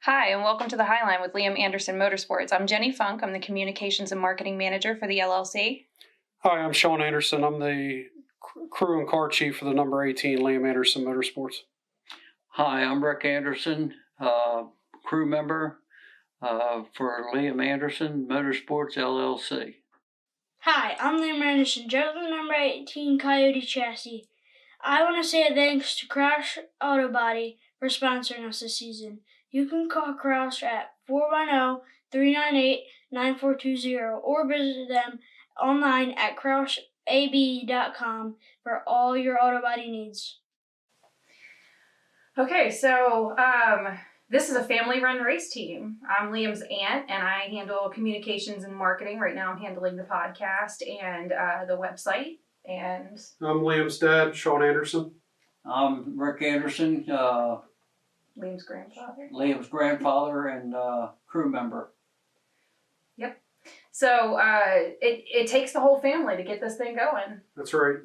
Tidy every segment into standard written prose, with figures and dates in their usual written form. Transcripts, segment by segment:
Hi, and welcome to the Highline with Liam Anderson Motorsports. I'm Jenny Funk. I'm the Communications and Marketing Manager for the LLC. Hi, I'm Sean Anderson. I'm the crew and car chief for the number 18 Liam Anderson Motorsports. Hi, I'm Rick Anderson, crew member for Liam Anderson Motorsports LLC. Hi, I'm Liam Anderson, driver number 18 Coyote Chassis. I want to say thanks to Crouch Auto Body for sponsoring us this season. You can call Crouch at 410-398-9420 or visit them online at crouchab.com for all your auto body needs. Okay, so this is a family-run race team. I'm Liam's aunt, and I handle communications and marketing. Right now I'm handling the podcast and the website. And I'm Liam's dad, Sean Anderson. I'm Rick Anderson, Liam's grandfather. Grandfather and crew member. Yep. So it takes the whole family to get this thing going. That's right.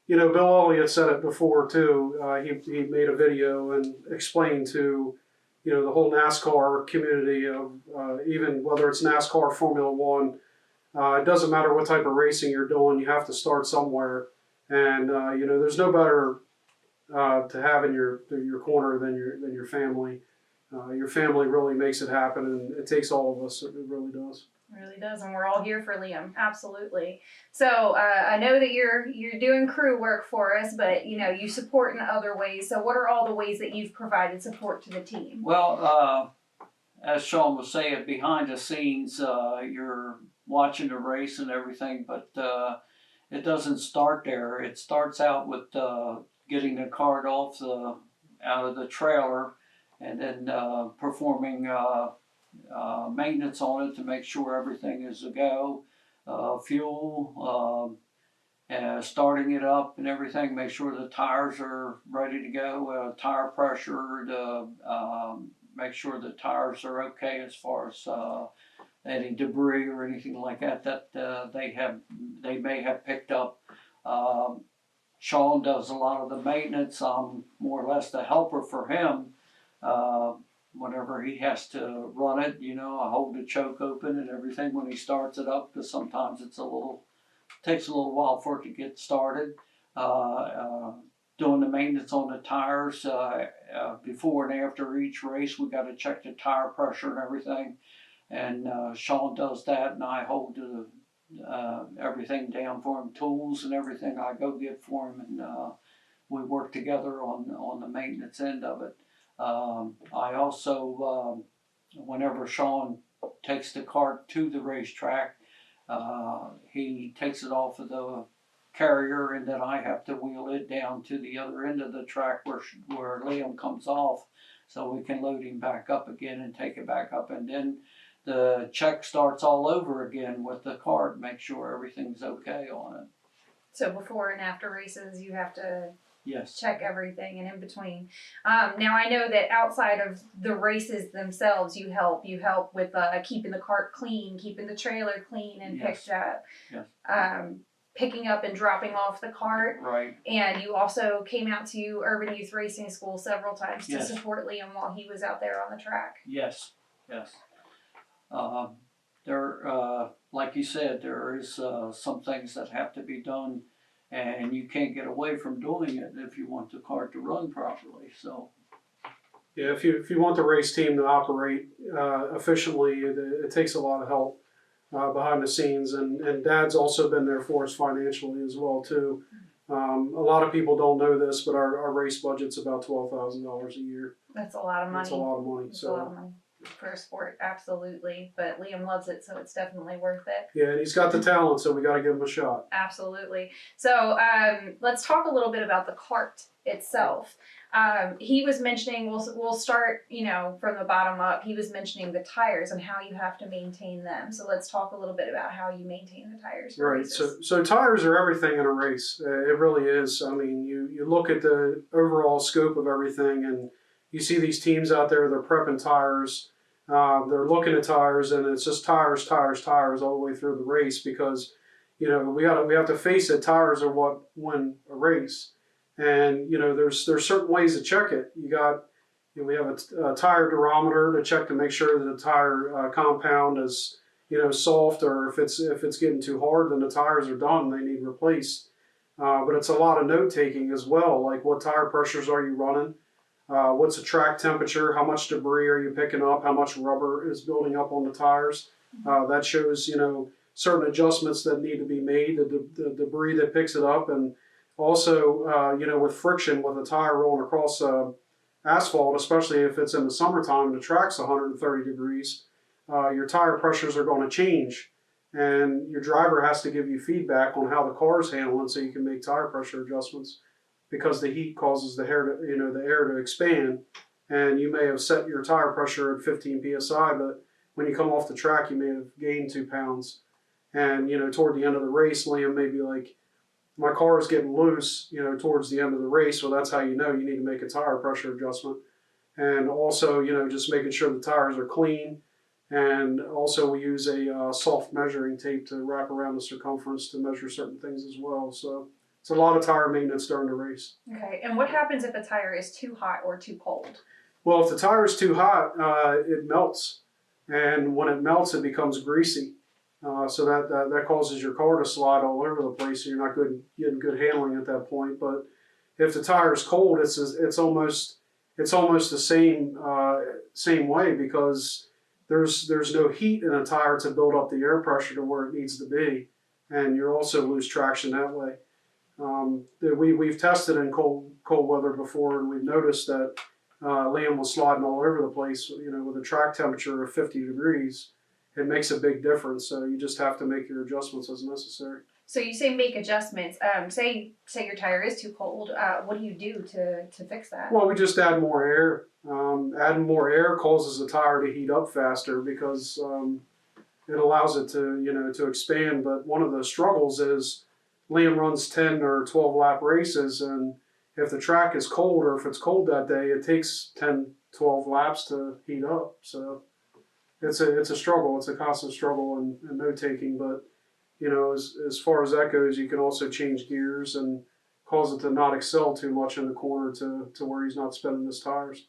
Bill Elliott said it before too. He made a video and explained to, the whole NASCAR community of even whether it's NASCAR, Formula One, it doesn't matter what type of racing you're doing. You have to start somewhere, and there's no better to have in your corner than your family. Your family really makes it happen, and it takes all of us. It really does. It really does, and we're all here for Liam. Absolutely. So I know that you're doing crew work for us, but you support in other ways. So what are all the ways that you've provided support to the team? Well, as Sean was saying, behind the scenes, you're watching the race and everything, but it doesn't start there. It starts out with getting the kart out of the trailer, and then performing maintenance on it to make sure everything is a go, fuel, starting it up and everything, make sure the tires are ready to go, tire pressure, make sure the tires are okay as far as any debris or anything like that they may have picked up. Sean does a lot of the maintenance. I'm more or less the helper for him. Whenever he has to run it, I hold the choke open and everything when he starts it up, because sometimes takes a little while for it to get started. Doing the maintenance on the tires before and after each race, we got to check the tire pressure and everything. And Sean does that, and I hold everything down for him, tools and everything I go get for him, and we work together on the maintenance end of it. I also, whenever Sean takes the kart to the racetrack, he takes it off of the carrier, and then I have to wheel it down to the other end of the track where Liam comes off, so we can load him back up again and take it back up, and then the check starts all over again with the kart, make sure everything's okay on it. So before and after races, you have to check everything, and in between. Now I know that outside of the races themselves, you help with keeping the kart clean, keeping the trailer clean and picked up. Yes. Picking up and dropping off the kart. Right. And you also came out to Urban Youth Racing School several times to support Liam while he was out there on the track. Yes. Like you said, there is some things that have to be done, and you can't get away from doing it if you want the kart to run properly. So, yeah, if you want the race team to operate efficiently, it takes a lot of help behind the scenes, and Dad's also been there for us financially as well too. A lot of people don't know this, but our race budget's about $12,000 a year. That's a lot of money. That's a lot of money. That's a lot of money for a sport, absolutely. But Liam loves it, so it's definitely worth it. Yeah, and he's got the talent, so we got to give him a shot. Absolutely. So let's talk a little bit about the kart itself. He was mentioning, we'll start, from the bottom up. He was mentioning the tires and how you have to maintain them. So let's talk a little bit about how you maintain the tires. Right. So tires are everything in a race. It really is. I mean, you look at the overall scope of everything, and you see these teams out there, they're prepping tires. They're looking at tires, and it's just tires all the way through the race, because, we have to face it. Tires are what win a race. And, there's certain ways to check it. You got, We have a tire durometer to check to make sure that the tire compound is soft, or if it's getting too hard, then the tires are done. They need replaced. But it's a lot of note taking as well, like what tire pressures are you running, what's the track temperature, how much debris are you picking up, how much rubber is building up on the tires. That shows certain adjustments that need to be made, the debris that picks it up, and also with friction with a tire rolling across asphalt, especially if it's in the summertime and the track's 130 degrees, your tire pressures are going to change, and your driver has to give you feedback on how the car is handling so you can make tire pressure adjustments, because the heat causes the air to expand, and you may have set your tire pressure at 15 psi, but when you come off the track you may have gained 2 pounds, and toward the end of the race, Liam may be like, my car is getting loose, towards the end of the race. So that's how you need to make a tire pressure adjustment. And also, just making sure the tires are clean. And also we use a soft measuring tape to wrap around the circumference to measure certain things as well. So it's a lot of tire maintenance during the race. Okay, and what happens if a tire is too hot or too cold? Well, if the tire is too hot, it melts. And when it melts, it becomes greasy. So that causes your car to slide all over the place, and you're not getting good handling at that point. But if the tire is cold, it's almost the same way, because there's no heat in a tire to build up the air pressure to where it needs to be, and you also lose traction that way. We've tested in cold weather before, and we've noticed that Liam was sliding all over the place. With a track temperature of 50 degrees. It makes a big difference, so you just have to make your adjustments as necessary. So you say make adjustments. Say your tire is too cold. What do you do to fix that? Well, we just add more air. Adding more air causes the tire to heat up faster, because it allows it to expand. But one of the struggles is Liam runs 10 or 12 lap races, and if the track is cold, or if it's cold that day, it takes 10, 12 laps to heat up. So it's a struggle. It's a constant struggle and note taking. But as far as that goes, you can also change gears and cause it to not excel too much in the corner to where he's not spinning his tires.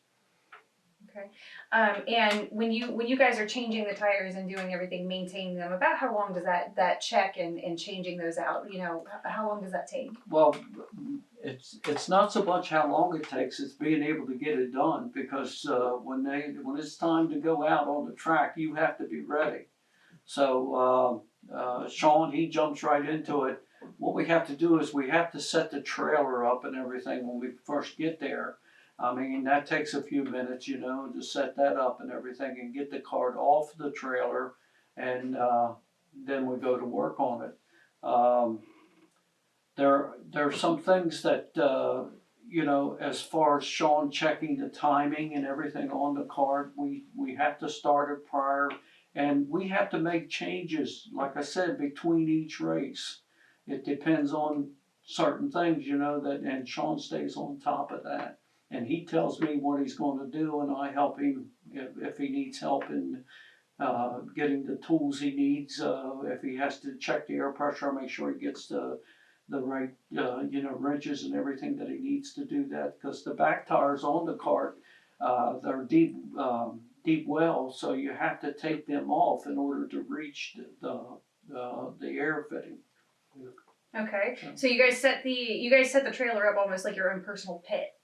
Okay. And when you guys are changing the tires and doing everything, maintaining them, about how long does that check and changing those out? How long does that take? Well, it's not so much how long it takes; it's being able to get it done. Because when it's time to go out on the track, you have to be ready. So Sean, he jumps right into it. What we have to do is we have to set the trailer up and everything when we first get there. I mean, that takes a few minutes, to set that up and everything, and get the kart off the trailer, and then we go to work on it. There are some things that, as far as Sean checking the timing and everything on the kart, we have to start it prior, and we have to make changes, like I said, between each race. It depends on certain things, and Sean stays on top of that. And he tells me what he's going to do, and I help him if he needs help in getting the tools he needs. If he has to check the air pressure, make sure he gets the right wrenches and everything that he needs to do that. Because the back tires on the kart, they're deep wells, so you have to take them off in order to reach the air fitting. Okay. So you guys set the trailer up almost like your own personal pit.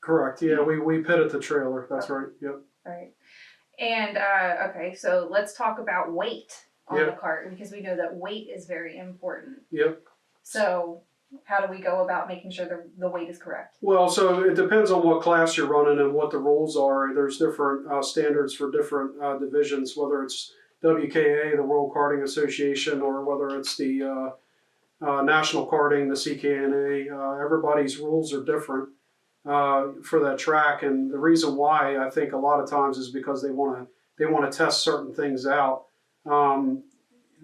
Correct. Yeah, we pitted the trailer. That's right. Yep. All right. And okay, so let's talk about weight on the kart, because we know that weight is very important. Yep. So how do we go about making sure the weight is correct? Well, so it depends on what class you're running and what the rules are. There's different standards for different divisions, whether it's WKA, the World Karting Association, or whether it's the National Karting, the CKNA. Everybody's rules are different for that track, and the reason why, I think a lot of times, is because they want to test certain things out.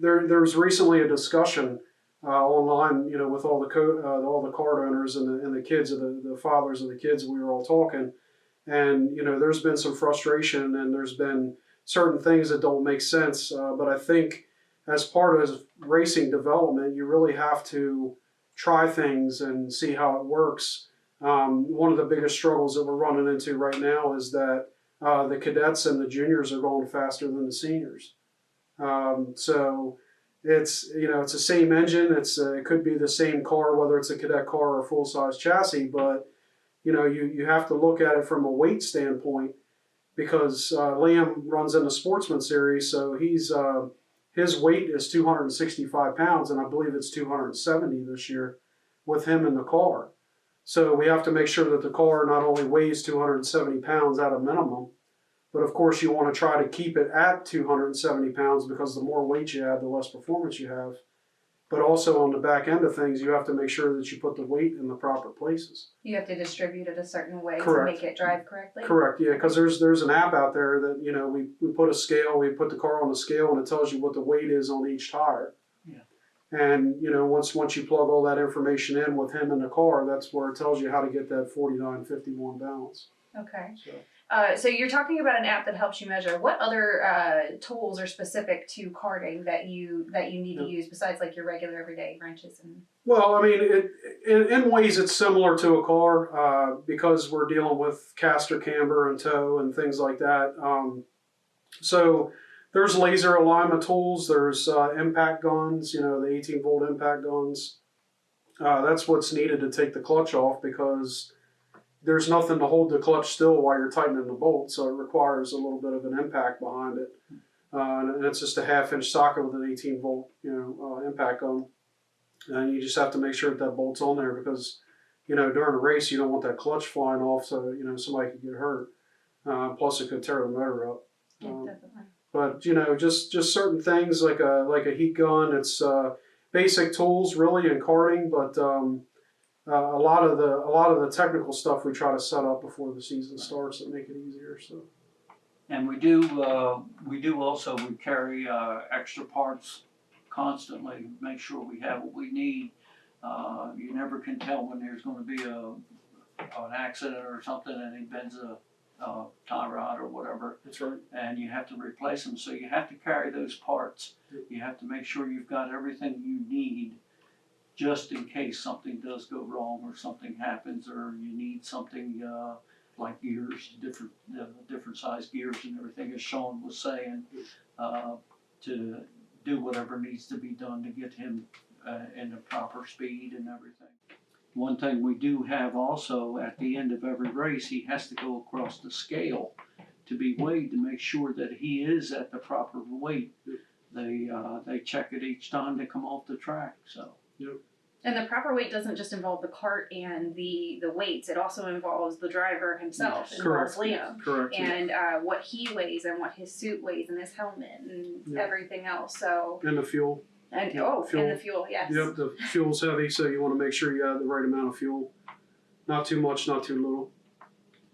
There's recently a discussion online, with all the kart owners and the kids of the fathers of the kids. We were all talking, and there's been some frustration, and there's been certain things that don't make sense. But I think as part of racing development, you really have to try things and see how it works. One of the biggest struggles that we're running into right now is that the cadets and the juniors are going faster than the seniors. So it's the same engine. It could be the same car, whether it's a cadet car or a full size chassis, but you have to look at it from a weight standpoint, because Liam runs in the Sportsman Series, so his weight is 265 pounds, and I believe it's 270 this year with him in the car. So we have to make sure that the car not only weighs 270 pounds at a minimum, but of course you want to try to keep it at 270 pounds, because the more weight you add, the less performance you have. But also on the back end of things, you have to make sure that you put the weight in the proper places. You have to distribute it a certain way Correct. to make it drive correctly? Correct, yeah, because there's an app out there that, we put a scale, we put the car on the scale, and it tells you what the weight is on each tire. Yeah. And, once you plug all that information in with him in the car, that's where it tells you how to get that 49-51 balance. Okay. So. So you're talking about an app that helps you measure. What other tools are specific to karting that you need to use besides like your regular everyday wrenches and? Well, I mean, in ways it's similar to a car because we're dealing with caster camber and tow and things like that. So there's laser alignment tools. There's impact guns. The 18-volt impact guns. That's what's needed to take the clutch off, because there's nothing to hold the clutch still while you're tightening the bolt, so it requires a little bit of an impact behind it. And it's just a 1/2-inch socket with an 18-volt, impact gun. And you just have to make sure that bolt's on there, because, during a race you don't want that clutch flying off, so somebody could get hurt. Plus it could tear the motor up. Yeah, definitely. But just certain things like a heat gun. It's basic tools really in karting, but. A lot of the technical stuff we try to set up before the season starts to make it easier. So. And we do also, we carry extra parts constantly, make sure we have what we need. You never can tell when there's going to be an accident or something and he bends a tie rod or whatever. That's right. And you have to replace them, so you have to carry those parts. You have to make sure you've got everything you need, just in case something does go wrong or something happens, or you need something like gears, different size gears and everything, as Sean was saying, to do whatever needs to be done to get him in the proper speed and everything. One thing we do have also, at the end of every race, he has to go across the scale to be weighed to make sure that he is at the proper weight. They check it each time they come off the track. So. Yep. And the proper weight doesn't just involve the cart and the weights. It also involves the driver himself. Yes. It involves Correct. Liam. Correct. And what he weighs and what his suit weighs and his helmet and everything else. So. And the fuel. And fuel. And the fuel, yes. Yep, the fuel's heavy, so you want to make sure you add the right amount of fuel. Not too much, not too little.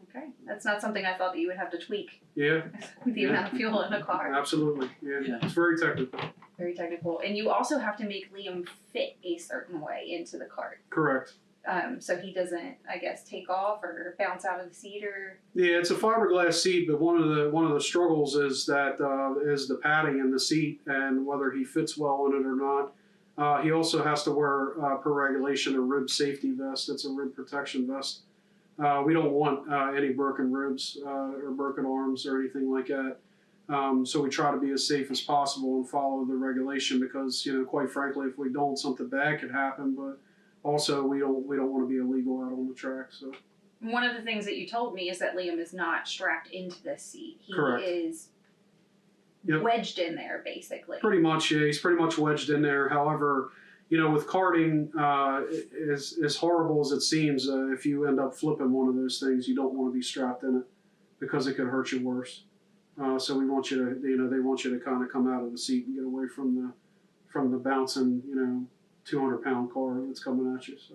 Okay, that's not something I thought that you would have to tweak. Yeah. The amount of fuel in a car. Absolutely. Yeah. It's very technical. Very technical. And you also have to make Liam fit a certain way into the cart. Correct. So he doesn't, I guess, take off or bounce out of the seat or. Yeah, it's a fiberglass seat, but one of the struggles is that is the padding in the seat and whether he fits well in it or not. He also has to wear, per regulation, a rib safety vest. It's a rib protection vest. We don't want any broken ribs or broken arms or anything like that. So we try to be as safe as possible and follow the regulation, because quite frankly, if we don't, something bad could happen. But also, we don't want to be illegal out on the track. So one of the things that you told me is that Liam is not strapped into this seat. He Correct. is wedged in there, basically. Pretty much, yeah. He's pretty much wedged in there. However, with karting, as horrible as it seems, if you end up flipping one of those things, you don't want to be strapped in it, because it could hurt you worse. So we want you to, they want you to kind of come out of the seat and get away from the bouncing, 200-pound car that's coming at you. So.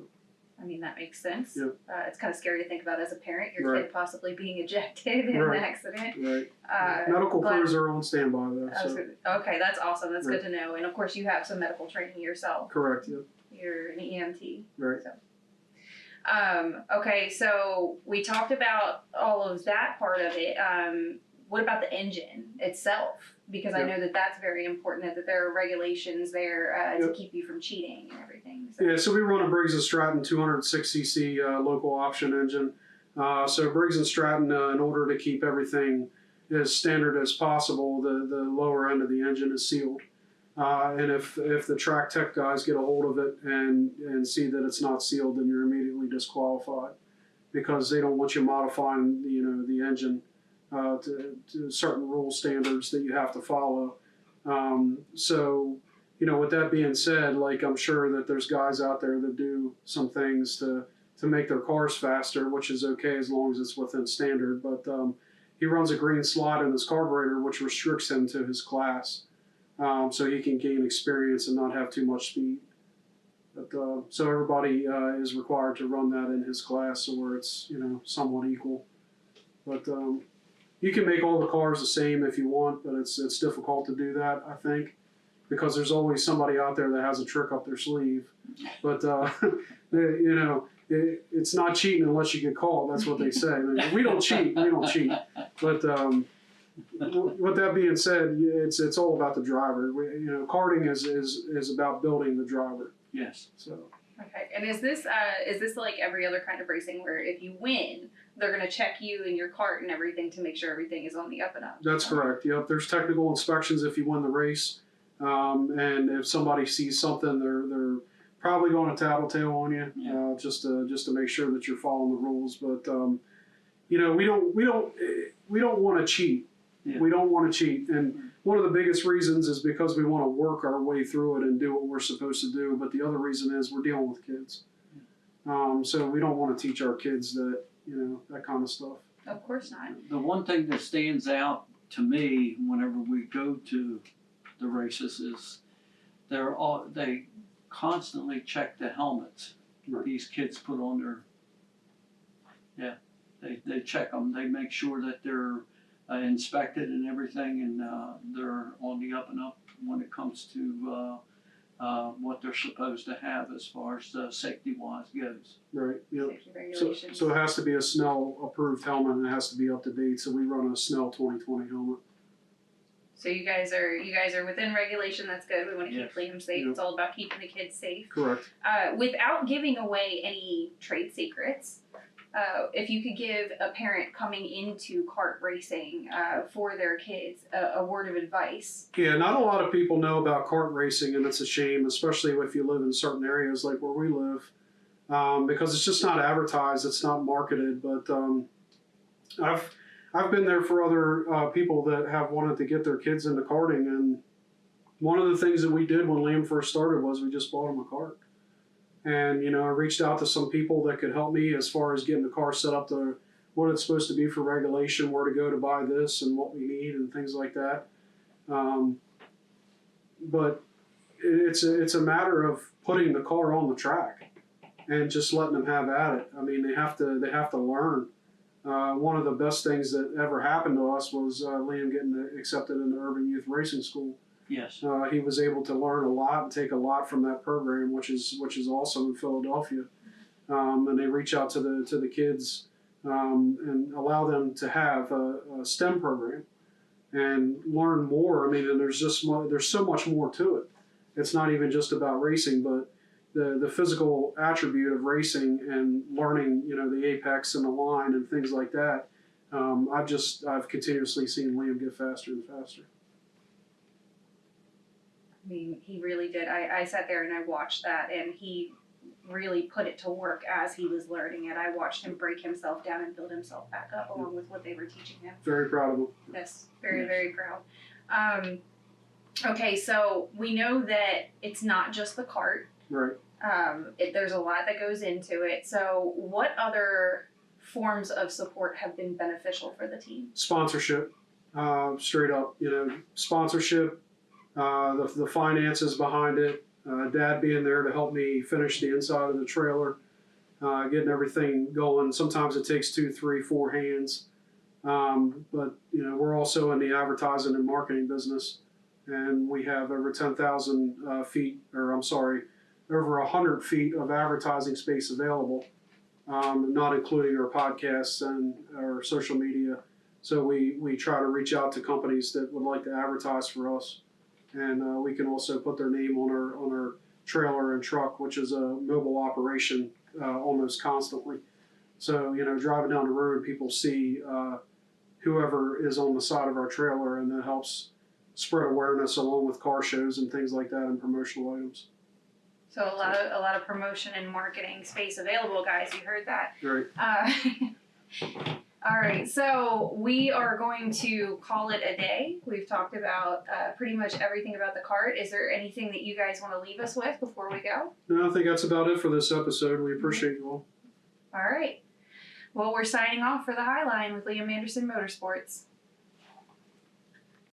I mean, that makes sense. Yep. It's kind of scary to think about as a parent, your Right. kid possibly being ejected in Right. an accident. Right. Medical crews are on standby though. So. Okay, that's awesome. That's Right. good to know. And of course, you have some medical training yourself. Correct. Yep. You're an EMT. Right. So. Okay, so we talked about all of that part of it. What about the engine itself? because I Yep. know that that's very important, that there are regulations there to Yep. keep you from cheating and everything. So. Yeah, so we run a Briggs & Stratton 206cc local option engine. So Briggs & Stratton, in order to keep everything as standard as possible, the lower end of the engine is sealed. And if the track tech guys get a hold of it and see that it's not sealed, then you're immediately disqualified, because they don't want you modifying the engine to certain rule standards that you have to follow. So with that being said, like, I'm sure that there's guys out there that do some things to make their cars faster, which is okay as long as it's within standard. But he runs a green slot in his carburetor, which restricts him to his class, so he can gain experience and not have too much speed. But so everybody is required to run that in his class, so where it's somewhat equal. But you can make all the cars the same if you want, but it's difficult to do that, I think, because there's always somebody out there that has a trick up their sleeve. But it's not cheating unless you get caught. That's what they say. We don't cheat. We don't cheat. But with that being said, it's all about the driver. Karting is about building the driver. Yes. So. Okay, and is this like every other kind of racing where if you win, they're going to check you and your cart and everything to make sure everything is on the up and up? That's correct. Yep. There's technical inspections if you win the race, and if somebody sees something, they're probably going to tattletale on you, just to make sure that you're following the rules. But we don't want to cheat. Yeah. We don't want to cheat, and one of the biggest reasons is because we want to work our way through it and do what we're supposed to do. But the other reason is we're dealing with kids, so we don't want to teach our kids that that kind of stuff. Of course not. The one thing that stands out to me whenever we go to the races is they constantly check the helmets Right. these kids put on their. They check them. They make sure that they're inspected and everything, and they're on the up and up when it comes to what they're supposed to have as far as safety-wise goes. Right. Yep. Safety regulations. So it has to be a Snell approved helmet, and it has to be up to date. So we run a Snell 2020 helmet. So you guys are within regulation. That's good. We want to keep Liam safe. Yep. It's all about keeping the kids safe. Correct. Without giving away any trade secrets, if you could give a parent coming into kart racing for their kids a word of advice. Yeah, not a lot of people know about kart racing, and it's a shame, especially if you live in certain areas like where we live, because it's just not advertised, it's not marketed. But I've been there for other people that have wanted to get their kids into karting, and one of the things that we did when Liam first started was we just bought him a kart. And, I reached out to some people that could help me as far as getting the car set up to what it's supposed to be for regulation, where to go to buy this and what we need and things like that. But it's a matter of putting the car on the track and just letting them have at it. I mean, they have to learn. One of the best things that ever happened to us was Liam getting accepted into Urban Youth Racing School. Yes. He was able to learn a lot and take a lot from that program, which is awesome in Philadelphia. And they reach out to the kids and allow them to have a STEM program and learn more. I mean, and there's so much more to it. It's not even just about racing, but the physical attribute of racing and learning, the apex and the line and things like that. I've continuously seen Liam get faster and faster. I mean, he really did. I sat there and I watched that, and he really put it to work as he was learning it. I watched him break himself down and build himself back up along with what they were teaching him. Very proud of him. Yes, very proud. Okay, so we know that it's not just the kart. Right. There's a lot that goes into it. So what other forms of support have been beneficial for the team? Sponsorship, straight up, sponsorship. The finances behind it, Dad being there to help me finish the inside of the trailer, getting everything going. Sometimes it takes 2, 3, 4 hands, but we're also in the advertising and marketing business, and we have over 10,000 feet, over 100 feet of advertising space available, not including our podcasts and our social media. So we try to reach out to companies that would like to advertise for us, and we can also put their name on our trailer and truck, which is a mobile operation almost constantly. So driving down the road, people see whoever is on the side of our trailer, and that helps spread awareness along with car shows and things like that and promotional items. So a lot of promotion and marketing space available, guys. You heard that. Right. All right, so we are going to call it a day. We've talked about pretty much everything about the kart. Is there anything that you guys want to leave us with before we go? No, I think that's about it for this episode. We appreciate you all. All right. Well, we're signing off for the Highline with Liam Anderson Motorsports.